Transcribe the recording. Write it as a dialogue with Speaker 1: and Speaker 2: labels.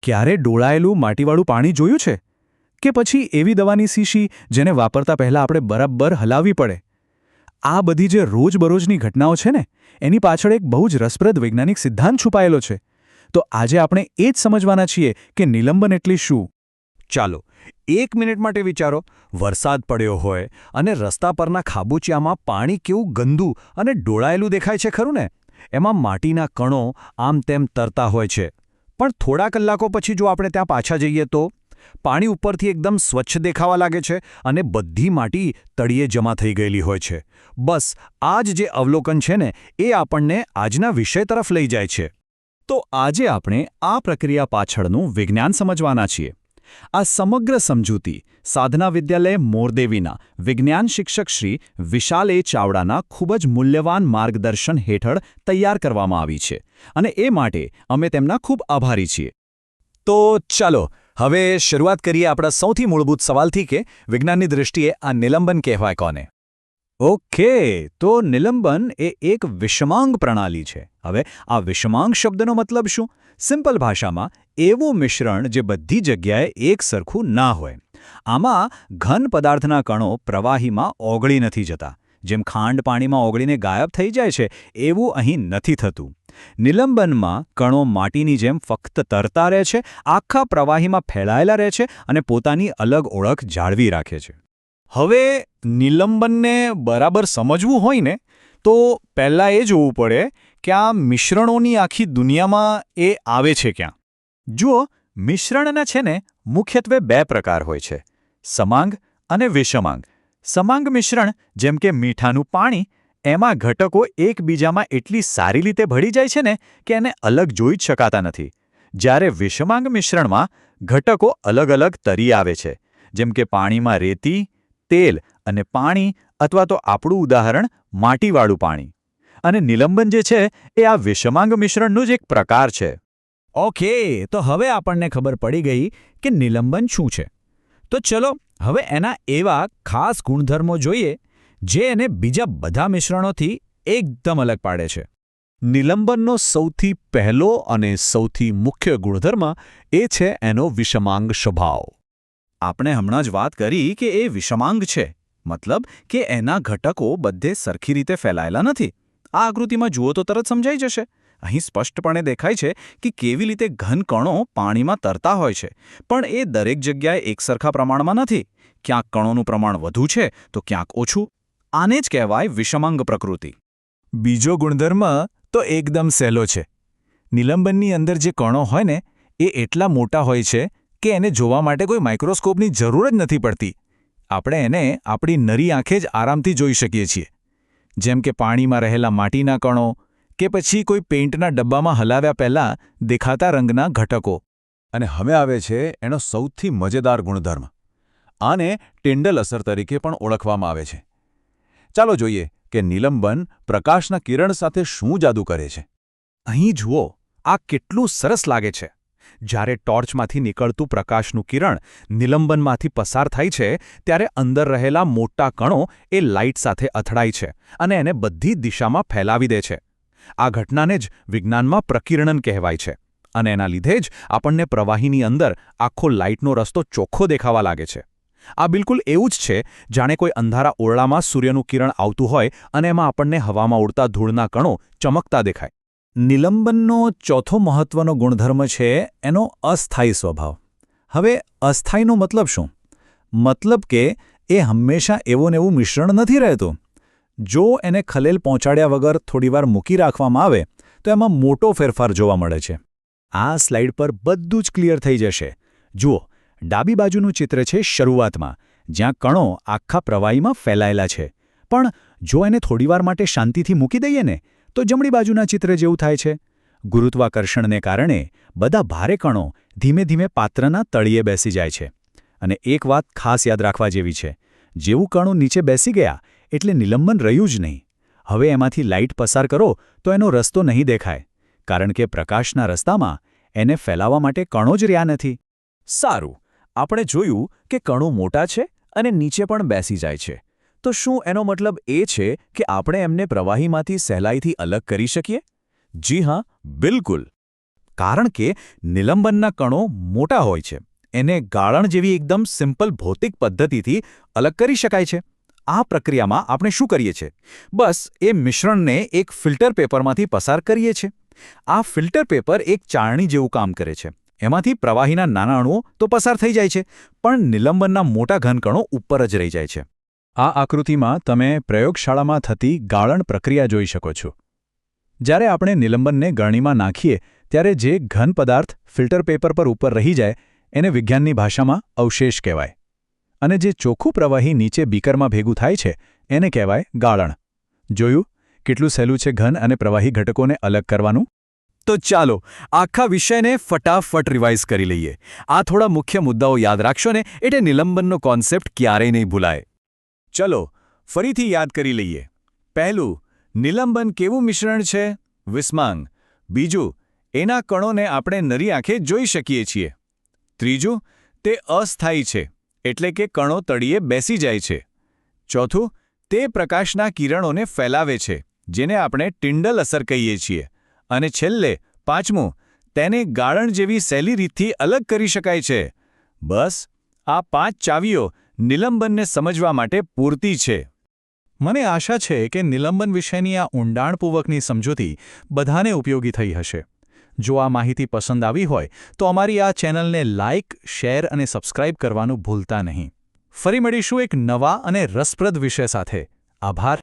Speaker 1: ક્યારે ડોળાયેલું માટીવાળું પાણી જોયું છે? કે પછી એવી દવાની શીશી જેને વાપરતા પહેલાં આપણે બરાબર હલાવવી પડે? આ બધી જે રોજબરોજની ઘટનાઓ છે ને, એની પાછળ એક બહુ જ રસપ્રદ વૈજ્ઞાનિક સિદ્ધાંત છુપાયેલો છે. તો આજે આપણે એ જ સમજવાના છીએ કે નિલંબન એટલે શું.
Speaker 2: ચાલો 1 મિનિટ માટે વિચારો, વરસાદ પડ્યો હોય અને રસ્તા પરના ખાબોચિયામાં પાણી કેવું ગંદુ અને ડોળાયેલું દેખાય છે ખરું ને? એમાં માટીના કણો આમ તેમ તરતા હોય છે. પણ થોડા કલાકો પછી જો આપણે ત્યાં પાછા જઈએ તો પાણી ઉપરથી એકદમ સ્વચ્છ દેખાવા લાગે છે અને બધી માટી તળિયે જમા થઈ ગયેલી હોય છે. બસ આ જ જે અવલોકન છે ને, એ આપણને આજના વિષય તરફ લઈ જાય છે.
Speaker 1: તો આજે આપણે આ પ્રક્રિયા પાછળનું વિજ્ઞાન સમજવાના છીએ. આ સમગ્ર સમજૂતી સાધના વિદ્યાલય મોરદેવીના વિજ્ઞાન શિક્ષક શ્રી વિશાલ એ ચાવડાના ખૂબ જ મૂલ્યવાન માર્ગદર્શન હેઠળ તૈયાર કરવામાં આવી છે અને એ માટે અમે તેમના ખૂબ આભારી છીએ.
Speaker 2: તો ચાલો હવે શરૂઆત કરીએ આપણા સૌથી મૂળભૂત સવાલથી કે વિજ્ઞાનની દૃષ્ટિએ આ નિલંબન કહેવાય કોને?
Speaker 1: ઓકે, તો નિલંબન એ એક વિષમાંગ પ્રણાલી છે. હવે આ વિષમાંગ શબ્દનો મતલબ શું? સિમ્પલ ભાષામાં એવું મિશ્રણ જે બધી જગ્યાએ એક સરખું ના હોય. આમાં ઘન પદાર્થના કણો પ્રવાહીમાં ઓગળી નથી જતા. જેમ ખાંડ પાણીમાં ઓગળીને ગાયબ થઈ જાય છે, એવું અહીં નથી થતું. નિલંબનમાં કણો માટીની જેમ ફક્ત તરતા રહે છે, આખા પ્રવાહીમાં ફેલાયેલા રહે છે અને પોતાની અલગ ઓળખ જાળવી રાખે છે.
Speaker 2: હવે નિલંબનને બરાબર સમજવું હોય ને, તો પહેલાં એ જોવું પડે કે આ મિશ્રણોની આખી દુનિયામાં એ આવે છે ક્યાં.
Speaker 1: જુઓ, મિશ્રણના છે ને મુખ્યત્વે 2 પ્રકાર હોય છે, સમાંગ અને વિષમાંગ. સમાંગ મિશ્રણ જેમ કે મીઠાનું પાણી, એમાં ઘટકો એકબીજામાં એટલી સારી રીતે ભળી જાય છે ને કે એને અલગ જોઈ જ શકાતા નથી. જ્યારે વિષમાંગ મિશ્રણમાં ઘટકો અલગ અલગ તરી આવે છે, જેમ કે પાણીમાં રેતી, તેલ અને પાણી, અથવા તો આપણું ઉદાહરણ માટીવાળું પાણી. અને નિલંબન જે છે એ આ વિષમાંગ મિશ્રણનું જ એક પ્રકાર છે.
Speaker 2: ઓકે, તો હવે આપણને ખબર પડી ગઈ કે નિલંબન શું છે. તો ચલો હવે એના એવા ખાસ ગુણધર્મો જોઈએ જે એને બીજા બધા મિશ્રણોથી એકદમ અલગ પાડે છે.
Speaker 1: નિલંબનનો સૌથી પહેલો અને સૌથી મુખ્ય ગુણધર્મ એ છે એનો વિષમાંગ સ્વભાવ. આપણે હમણાં જ વાત કરી કે એ વિષમાંગ છે, મતલબ કે એના ઘટકો બધે સરખી રીતે ફેલાયેલા નથી. આ આકૃતિમાં જુઓ તો તરત સમજાઈ જશે. અહીં સ્પષ્ટપણે દેખાય છે કે કેવી રીતે ઘન કણો પાણીમાં તરતા હોય છે, પણ એ દરેક જગ્યાએ એકસરખા પ્રમાણમાં નથી. ક્યાંક કણોનું પ્રમાણ વધુ છે તો ક્યાંક ઓછું. આને જ કહેવાય વિષમાંગ પ્રકૃતિ.
Speaker 2: બીજો ગુણધર્મ તો એકદમ સહેલો છે. નિલંબનની અંદર જે કણો હોય ને, એ એટલા મોટા હોય છે કે એને જોવા માટે કોઈ માઇક્રોસ્કોપની જરૂર જ નથી પડતી. આપણે એને આપણી નરી આંખે જ આરામથી જોઈ શકીએ છીએ. જેમ કે પાણીમાં રહેલા માટીના કણો કે પછી કોઈ પેઇન્ટના ડબ્બામાં હલાવ્યા પહેલાં દેખાતા રંગના ઘટકો.
Speaker 1: અને હવે આવે છે એનો સૌથી મજેદાર ગુણધર્મ. આને ટિન્ડલ અસર તરીકે પણ ઓળખવામાં આવે છે. ચાલો જોઈએ કે નિલંબન પ્રકાશના કિરણ સાથે શું જાદુ કરે છે.
Speaker 2: અહીં જુઓ, આ કેટલું સરસ લાગે છે. જ્યારે ટોર્ચમાંથી નીકળતું પ્રકાશનું કિરણ નિલંબનમાંથી પસાર થાય છે, ત્યારે અંદર રહેલા મોટા કણો એ લાઇટ સાથે અથડાય છે અને એને બધી દિશામાં ફેલાવી દે છે. આ ઘટનાને જ વિજ્ઞાનમાં પ્રકિરણન કહેવાય છે. અને એના લીધે જ આપણને પ્રવાહીની અંદર આખો લાઇટનો રસ્તો ચોખ્ખો દેખાવા લાગે છે. આ બિલકુલ એવું જ છે જાણે કોઈ અંધારા ઓરડામાં સૂર્યનું કિરણ આવતું હોય અને એમાં આપણને હવામાં ઉડતા ધૂળના કણો ચમકતા દેખાય.
Speaker 1: નિલંબનનો ચોથો મહત્વનો ગુણધર્મ છે એનો અસ્થાયી સ્વભાવ. હવે અસ્થાયીનો મતલબ શું? મતલબ કે એ હંમેશા એવું ને એવું મિશ્રણ નથી રહેતું. જો એને ખલેલ પહોંચાડ્યા વગર થોડીવાર મૂકી રાખવામાં આવે તો એમાં મોટો ફેરફાર જોવા મળે છે. આ સ્લાઇડ પર બધું જ ક્લિયર થઈ જશે. જુઓ, ડાબી બાજુનું ચિત્ર છે શરૂઆતમાં, જ્યાં કણો આખા પ્રવાહીમાં ફેલાયેલા છે. પણ જો એને થોડીવાર માટે શાંતિથી મૂકી દઈએ ને, તો જમણી બાજુના ચિત્ર જેવું થાય છે. ગુરુત્વાકર્ષણને કારણે બધા ભારે કણો ધીમે ધીમે પાત્રના તળિયે બેસી જાય છે. અને એક વાત ખાસ યાદ રાખવા જેવી છે, જેવું કણો નીચે બેસી ગયા એટલે નિલંબન રહ્યું જ નહીં. હવે એમાંથી લાઇટ પસાર કરો તો એનો રસ્તો નહીં દેખાય, કારણ કે પ્રકાશના રસ્તામાં એને ફેલાવા માટે કણો જ રહ્યા નથી.
Speaker 2: સારું, આપણે જોયું કે કણો મોટા છે અને નીચે પણ બેસી જાય છે. તો શું એનો મતલબ એ છે કે આપણે એમને પ્રવાહીમાંથી સહેલાઈથી અલગ કરી શકીએ? જી હા, બિલકુલ. કારણ કે નિલંબનના કણો મોટા હોય છે. એને ગાળણ જેવી એકદમ સિમ્પલ ભૌતિક પદ્ધતિથી અલગ કરી શકાય છે. આ પ્રક્રિયામાં આપણે શું કરીએ છીએ? બસ એ મિશ્રણને એક ફિલ્ટર પેપરમાંથી પસાર કરીએ છીએ. આ ફિલ્ટર પેપર એક ચાળણી જેવું કામ કરે છે. એમાંથી પ્રવાહીના નાના અણુઓ તો પસાર થઈ જાય છે, પણ નિલંબનના મોટા ઘનકણો ઉપર જ રહી જાય છે.
Speaker 1: આ આકૃતિમાં તમે પ્રયોગશાળામાં થતી ગાળણ પ્રક્રિયા જોઈ શકો છો. જ્યારે આપણે નિલંબનને ગળણીમાં નાખીએ ત્યારે જે ઘન પદાર્થ ફિલ્ટર પેપર પર ઉપર રહી જાય એને વિજ્ઞાનની ભાષામાં અવશેષ કહેવાય. અને જે ચોખ્ખું પ્રવાહી નીચે બીકરમાં ભેગું થાય છે એને કહેવાય ગાળણ. જોયું કેટલું સહેલું છે ઘન અને પ્રવાહી ઘટકોને અલગ કરવાનું?
Speaker 2: તો ચાલો આખા વિષયને ફટાફટ રિવાઇઝ કરી લઈએ. આ થોડા મુખ્ય મુદ્દાઓ યાદ રાખશો ને એટલે નિલંબનનો કોન્સેપ્ટ ક્યારેય નહીં ભૂલાય.
Speaker 1: ચલો ફરીથી યાદ કરી લઈએ. પહેલું, નિલંબન કેવું મિશ્રણ છે? વિસ્માંગ. બીજું, એના કણોને આપણે નરી આંખે જોઈ શકીએ છીએ. ત્રીજું, તે અસ્થાયી છે, એટલે કે કણો તળિયે બેસી જાય છે. ચોથું, તે પ્રકાશના કિરણોને ફેલાવે છે, જેને આપણે ટિન્ડલ અસર કહીએ છીએ. અને છેલ્લે પાંચમું, તેને ગાળણ જેવી સહેલી રીતથી અલગ કરી શકાય છે. બસ આ 5 ચાવીઓ નિલંબનને સમજવા માટે પૂરતી છે. મને આશા છે કે નિલંબન વિષયની આ ઊંડાણપૂર્વકની સમજૂતી બધાને ઉપયોગી થઈ હશે. જો આ માહિતી પસંદ આવી હોય તો અમારી આ ચેનલને લાઇક, શેર અને સબસ્ક્રાઇબ કરવાનું ભૂલતા નહીં. ફરી મળીશું એક નવા અને રસપ્રદ વિષય સાથે. આભાર.